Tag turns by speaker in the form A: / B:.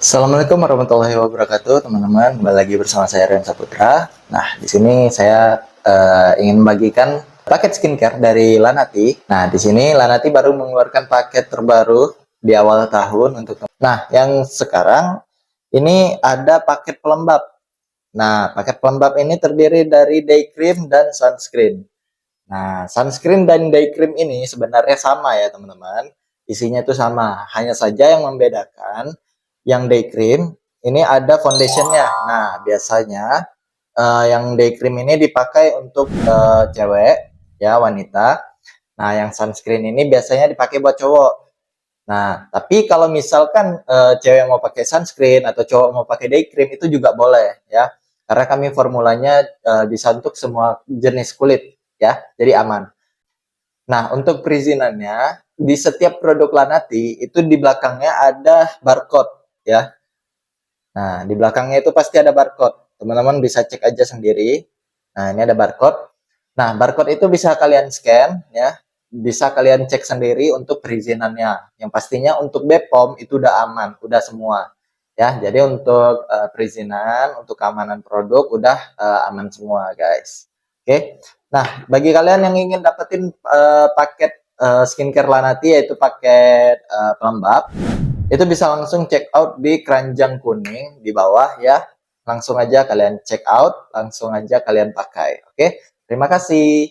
A: Assalamualaikum warahmatullahi wabarakatuh, teman-teman. Kembali lagi bersama saya Rian Saputra. Nah, di sini saya ingin membagikan paket skincare dari Lanati. Nah, di sini Lanati baru mengeluarkan paket terbaru di awal tahun untuk. Nah, yang sekarang ini ada paket pelembab. Nah, paket pelembab ini terdiri dari day cream dan sunscreen. Nah, sunscreen dan day cream ini sebenarnya sama ya, teman-teman. Isinya itu sama, hanya saja yang membedakan yang day cream ini ada foundationnya. Nah, biasanya yang day cream ini dipakai untuk cewek ya, wanita. Nah, yang sunscreen ini biasanya dipakai buat cowok. Nah, tapi kalau misalkan cewek mau pakai sunscreen atau cowok mau pakai day cream itu juga boleh ya. Karena kami formulanya bisa untuk semua jenis kulit ya, jadi aman. Nah, untuk perizinannya di setiap produk Lanati itu di belakangnya ada barcode ya. Nah, di belakangnya itu pasti ada barcode. Teman-teman bisa cek aja sendiri. Nah, ini ada barcode. Nah, barcode itu bisa kalian scan ya. Bisa kalian cek sendiri untuk perizinannya. Yang pastinya untuk BPOM itu udah aman, udah semua. Ya, jadi untuk perizinan, untuk keamanan produk udah aman semua, guys. Oke. Nah, bagi kalian yang ingin dapetin paket skincare Lanati yaitu paket pelembab, itu bisa langsung check out di keranjang kuning di bawah ya. Langsung aja kalian check out, langsung aja kalian pakai. Oke, terima kasih.